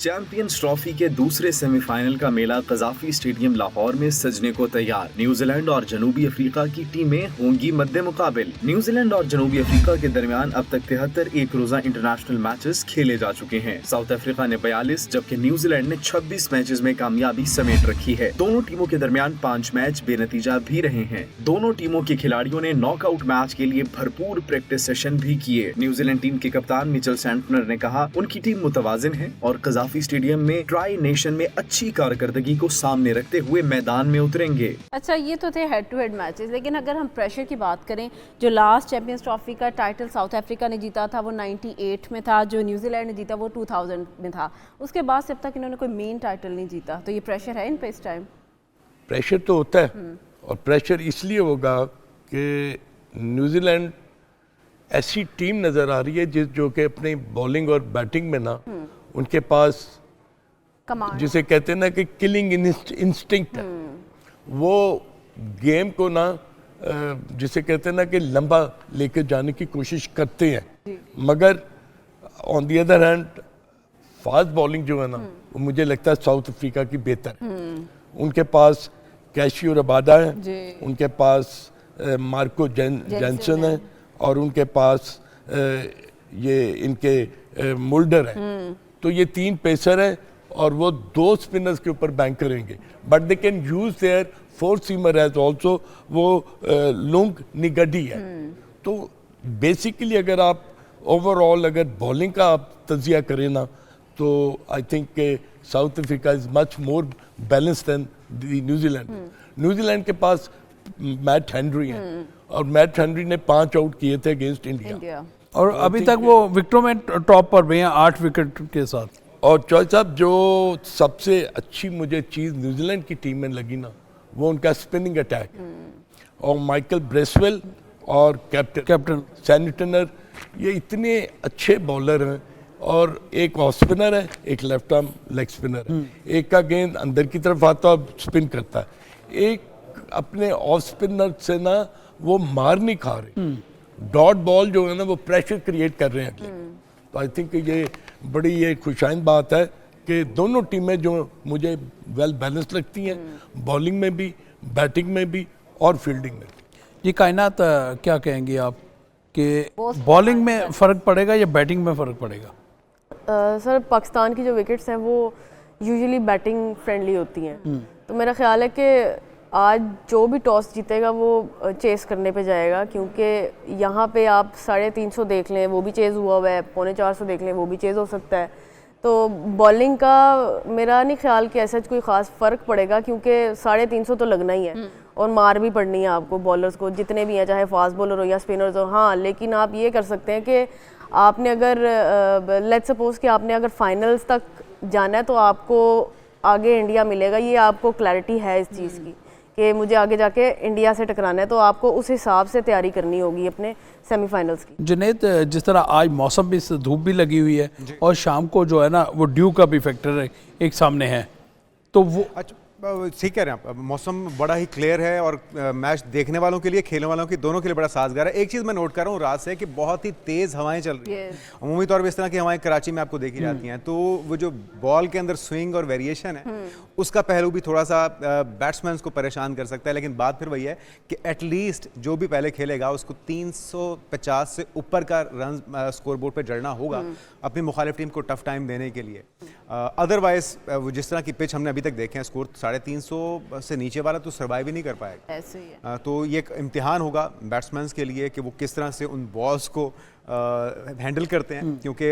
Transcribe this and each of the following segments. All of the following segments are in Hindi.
चैंपियंस ट्रॉफी के दूसरे सेमीफाइनल का मेला कजाफी स्टेडियम लाहौर में सजने को तैयार। न्यूजीलैंड और जनूबी अफ्रीका की टीमें होंगी मद्दे मुकाबिल। न्यूजीलैंड और जनूबी अफ्रीका के दरमियान अब तक 73 एक रोजा इंटरनेशनल मैचेस खेले जा चुके हैं। साउथ अफ्रीका ने 42 जबकि न्यूजीलैंड ने 26 मैचेस में कामयाबी समेट रखी है। दोनों टीमों के दरमियान 5 मैच बेनतीजा भी रहे हैं। दोनों टीमों के खिलाड़ियों ने नॉकआउट मैच के लिए भरपूर प्रैक्टिस सेशन भी किए। न्यूजीलैंड टीम के कप्तान मिचेल सैंटनर ने कहा, उनकी टीम मुतवाजिन है और कजाफी स्टेडियम में ट्राई नेशन में अच्छी कारकर्दगी को सामने रखते हुए मैदान में उतरेंगे। अच्छा, ये तो थे हेड टू हेड मैचेस, लेकिन अगर हम प्रेशर की बात करें, जो लास्ट चैंपियंस ट्रॉफी का टाइटल साउथ अफ्रीका ने जीता था वो 98 में था, जो न्यूजीलैंड ने जीता वो 2000 में था। उसके बाद से अब तक इन्होंने कोई मेन टाइटल नहीं जीता, तो ये प्रेशर है इन पे इस टाइम? प्रेशर तो होता है और प्रेशर इसलिए होगा कि न्यूजीलैंड ऐसी टीम नज़र आ रही है जो कि अपनी बॉलिंग और बैटिंग में ना उनके पास जिसे कहते हैं ना कि किलिंग इंस्टिंक्ट है। वो गेम को ना जिसे कहते हैं ना कि लंबा लेके जाने की कोशिश करते हैं, मगर on the other hand fast bowling जो है ना वो मुझे लगता है साउथ अफ्रीका की बेहतर है। उनके पास कैशियो रबादा है, उनके पास मार्को जैनसन है और उनके पास ये इनके मुल्डर है। तो ये 3 पेसर है और वो 2 स्पिनर्स के ऊपर बैंक करेंगे, but they can use their 4 seamer as also. वो लुंग निगडी है। तो बेसिकली अगर आप ओवरऑल अगर बॉलिंग का आप तजिया करें ना, तो I think South Africa is much more balance than New Zealand. New Zealand के पास मैट हेनरी है और मैट हेनरी ने 5 आउट किए थे अगेंस्ट इंडिया और अभी तक वो विकेटों में टॉप पर भी हैं 8 विकेट के साथ। और चौधरी साहब, जो सबसे अच्छी मुझे चीज़ न्यूजीलैंड की टीम में लगी ना, वो उनका स्पिनिंग अटैक और माइकल ब्रेसवेल और कैप्टन सैनिटनर, ये इतने अच्छे बॉलर हैं। और एक ऑफ स्पिनर है, एक लेफ्ट आर्म लेग स्पिनर है। एक का गेंद अंदर की तरफ आता है और स्पिन करता है, एक अपने ऑफ स्पिनर से ना वो मार नहीं खा रहे, डॉट बॉल जो है ना वो प्रेशर क्रिएट कर रहे हैं अगले। तो आई थिंक ये बड़ी ये खुशाइंद बात है कि दोनों टीमें जो मुझे वेल बैलेंस लगती हैं, बॉलिंग में भी, बैटिंग में भी और फील्डिंग में भी। ये कायनात क्या कहेंगी आप कि बॉलिंग में फ़र्क पड़ेगा या बैटिंग में फ़र्क पड़ेगा? सर, पाकिस्तान की जो विकेट्स हैं वो यूजुअली बैटिंग फ्रेंडली होती हैं। तो मेरा ख्याल है कि आज जो भी टॉस जीतेगा वो चेस करने पे जाएगा, क्योंकि यहाँ पे आप 350 देख लें वो भी चेज़ हुआ है, 450 देख लें वो भी चेज़ हो सकता है। तो बॉलिंग का मेरा नहीं ख्याल कि ऐसा कोई ख़ास फ़र्क पड़ेगा, क्योंकि 350 तो लगना ही है और मार भी पड़नी है आपको बॉलर्स को, जितने भी हैं, चाहे फास्ट बॉलर हो या स्पिनर्स हो। हाँ, लेकिन आप ये कर सकते हैं कि आपने अगर लेट्स सपोज कि आपने अगर फाइनल्स तक जाना है तो आपको आगे इंडिया मिलेगा, ये आपको क्लैरिटी है इस चीज़ की कि मुझे आगे जाके इंडिया से टकराना है, तो आपको उस हिसाब से तैयारी करनी होगी अपने सेमीफाइनल्स की। जुनैद, जिस तरह आज मौसम भी, धूप भी लगी हुई है और शाम को जो है ना वो ड्यू का भी फैक्टर एक सामने है, तो वो ठीक कह रहे हैं आप। मौसम बड़ा ही क्लियर है और मैच देखने वालों के लिए, खेलने वालों के दोनों के लिए बड़ा साजगार है। एक चीज़ मैं नोट कर रहा हूँ रात से कि बहुत ही तेज़ हवाएं चल रही हैं। अमूमी तौर पर इस तरह की हवाएं कराची में आपको देखी जाती हैं, तो वो जो बॉल के अंदर स्विंग और वेरिएशन है उसका पहलू भी थोड़ा सा बैट्समैन को परेशान कर सकता है। लेकिन बात फिर वही है कि एटलीस्ट जो भी पहले खेलेगा उसको 350 से ऊपर का रन स्कोर बोर्ड पर जड़ना होगा अपनी मुखालिफ टीम को टफ टाइम देने के लिए। अदरवाइज वो जिस तरह की पिच हमने अभी तक देखे हैं, स्कोर 350 से नीचे वाला तो सर्वाइव ही नहीं कर पाएगा। ऐसे ही है। तो ये एक इम्तिहान होगा बैट्समैन के लिए कि वो किस तरह से उन बॉल्स को हैंडल करते हैं, क्योंकि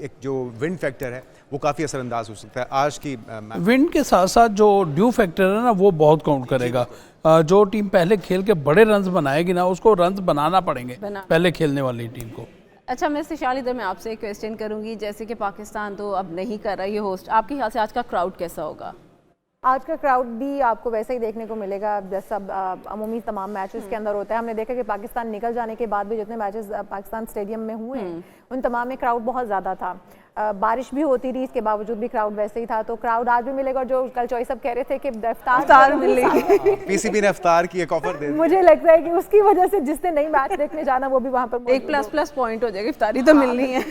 एक जो विंड फैक्टर है वो काफ़ी असरअंदाज हो सकता है। आज की विंड के साथ साथ जो ड्यू फैक्टर है ना वो बहुत काउंट करेगा। जो टीम पहले खेल के बड़े रन्स बनाएगी ना, उसको रन्स बनाना पड़ेंगे पहले खेलने वाली टीम को। अच्छा, मैं इस्तिशाल इधर मैं आपसे एक क्वेश्चन करूंगी, जैसे कि पाकिस्तान तो अब नहीं कर रहा ये होस्ट, आपके ख्याल से आज का क्राउड कैसा होगा? आज का क्राउड भी आपको वैसा ही देखने को मिलेगा जैसा अमूमी तमाम मैचेस के अंदर होता है। हमने देखा कि पाकिस्तान निकल जाने के बाद भी जितने मैचेस पाकिस्तान स्टेडियम में हुए हैं उन तमाम में क्राउड बहुत ज़्यादा था। बारिश भी होती रही, इसके बावजूद भी क्राउड वैसे ही था। तो क्राउड आज भी मिलेगा। और जो कल चॉइस सब कह रहे थे कि इफ्तार मिलेगी, पीसीबी ने इफ्तार की एक ऑफर दे दी। मुझे लगता है कि उसकी वजह से जिसने नहीं मैच देखने जाना वो भी वहाँ पर एक प्लस पॉइंट हो जाएगा, इफ्तारी तो मिलनी है।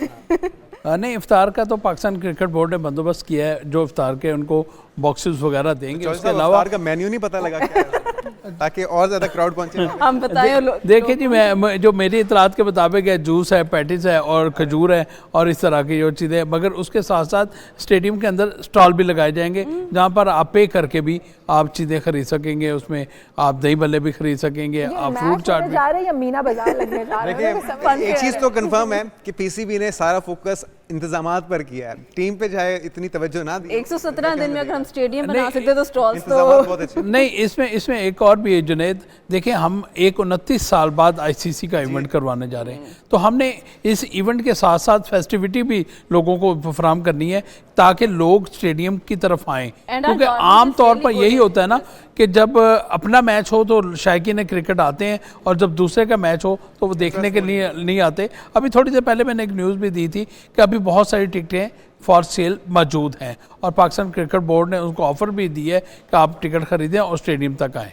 नहीं, इफ्तार का तो पाकिस्तान क्रिकेट बोर्ड ने बंदोबस्त किया है, जो इफ्तार के उनको बॉक्सेस वगैरह देंगे। उसके अलावा का मेन्यू नहीं पता लगा क्या है? ताकि और ज्यादा क्राउड पहुंचे। हम बताएं देखिए जी, मैं जो मेरी इतलात के मुताबिक है, जूस है, पैटिस है और खजूर है और इस तरह की जो चीज़ें, मगर उसके साथ साथ स्टेडियम के अंदर स्टॉल भी लगाए जाएंगे जहाँ पर आप पे करके भी आप चीज़ें खरीद सकेंगे। उसमें आप दही भल्ले भी खरीद सकेंगे, आप फ्रूट चाट भी। जा रहे हैं या मीना बाजार लगने जा रहे हैं? देखिए एक चीज तो कंफर्म है कि पीसीबी ने सारा फोकस इंतजामात पर किया है, टीम पे चाहे इतनी तवज्जो ना दी। 117 दिन में अगर हम स्टेडियम बना सकते तो स्टॉल्स इंतजामात बहुत अच्छे। नहीं, इसमें एक और भी है जुनैद। देखिए, हम 29 साल बाद आईसीसी का इवेंट करवाने जा रहे हैं, तो हमने इस इवेंट के साथ साथ फेस्टिविटी भी लोगों को फराहम करनी है ताकि लोग स्टेडियम की तरफ आएँ, क्योंकि आम तौर पर यही होता है ना कि जब अपना मैच हो तो शायकीन क्रिकेट आते हैं और जब दूसरे का मैच हो तो वो देखने के लिए नहीं आते। अभी थोड़ी देर पहले मैंने एक न्यूज़ भी दी थी कि अभी बहुत सारी टिकटें फॉर सेल मौजूद हैं और पाकिस्तान क्रिकेट बोर्ड ने उनको ऑफ़र भी दी है कि आप टिकट खरीदें और स्टेडियम तक आएँ।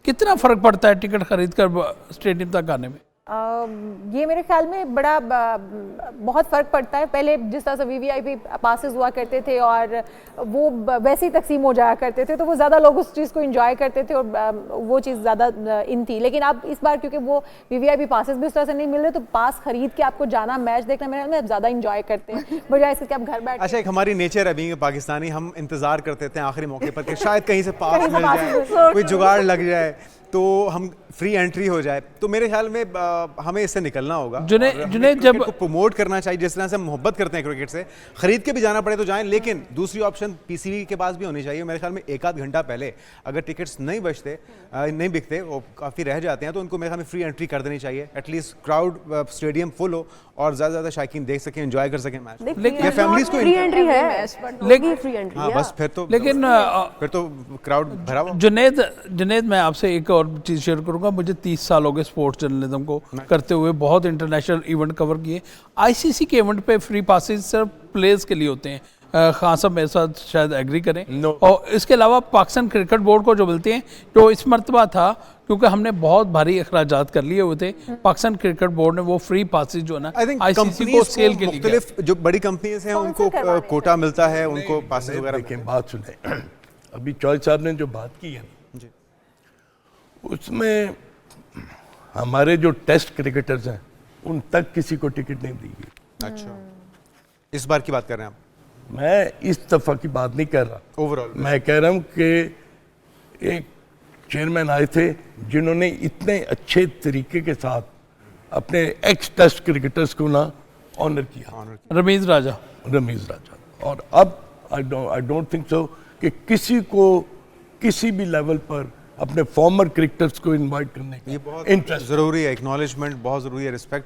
कितना फ़र्क पड़ता है टिकट खरीद कर स्टेडियम तक आने में? ये मेरे ख्याल में बड़ा बहुत फ़र्क पड़ता है। पहले जिस तरह से वीवीआईपी पासेस हुआ करते थे और वो वैसे ही तकसीम हो जाया करते थे, तो वो ज़्यादा लोग उस चीज़ को एंजॉय करते थे और वो चीज़ ज़्यादा इन थी। लेकिन अब इस बार क्योंकि वो वीवीआईपी पासेस भी उस तरह से नहीं मिल रहे, तो पास खरीद के आपको जाना, मैच देखना, मेरे ख्याल में ज़्यादा इंजॉय करते हैं बजाय इसके कि आप घर बैठ। अच्छा, एक हमारी नेचर है बीइंग पाकिस्तानी, हम इंतजार करते थे आखिरी मौके पर कि शायद कहीं से पास मिल जाए, कोई जुगाड़ लग जाए तो हम फ्री एंट्री हो जाए। तो मेरे ख्याल में हमें इससे निकलना होगा। जुनैद जब को प्रमोट करना चाहिए, जिस तरह से हम मोहब्बत करते हैं क्रिकेट से, खरीद के भी जाना पड़े तो जाएं, लेकिन दूसरी ऑप्शन पीसीबी के पास भी होनी चाहिए। मेरे ख्याल में एक आध घंटा पहले अगर टिकट्स नहीं बिकते, वो काफ़ी रह जाते हैं, तो उनको मेरे ख्याल में फ्री एंट्री कर देनी चाहिए। एटलीस्ट क्राउड स्टेडियम फुल हो और ज़्यादा से ज़्यादा शायकीन देख सकें, एंजॉय कर सकें मैच। लेकिन फैमिलीज को फ्री एंट्री है, लेकिन फ्री एंट्री हाँ, बस फिर तो क्राउड भरा हुआ। जुनैद मैं आपसे एक और चीज़ शेयर करूंगा। मुझे 30 साल हो गए स्पोर्ट्स जर्नलिज्म को करते हुए, बहुत इंटरनेशनल इवेंट कवर किए। आईसीसी के इवेंट पे फ्री पासेज सिर्फ प्लेयर्स के लिए होते हैं। खान साहब मेरे साथ शायद एग्री करें। और इसके अलावा पाकिस्तान क्रिकेट बोर्ड को जो मिलते हैं, जो इस मरतबा था क्योंकि हमने बहुत भारी अखराजात कर लिए हुए थे, पाकिस्तान क्रिकेट बोर्ड ने वो फ्री पासेज जो है ना आईसीसी को सेल के लिए, मुख्तलिफ जो बड़ी कंपनीज हैं उनको कोटा मिलता है, उनको पासेज वगैरह। बात सुने, अभी चौधरी साहब ने जो बात की है उसमें हमारे जो टेस्ट क्रिकेटर्स हैं उन तक किसी को टिकट नहीं दी गई। अच्छा, इस बार की बात कर रहे हैं आप? मैं इस दफा की बात नहीं कर रहा, ओवरऑल मैं कह रहा हूं कि एक चेयरमैन आए थे जिन्होंने इतने अच्छे तरीके के साथ अपने एक्स टेस्ट क्रिकेटर्स को ना ऑनर किया, रमीज राजा। और अब आई डोंट थिंक सो कि किसी को किसी भी लेवल पर अपने फॉर्मर क्रिकेटर्स को इनवाइट करने का ये बहुत जरूरी है। एक्नॉलेजमेंट बहुत जरूरी है, रिस्पेक्ट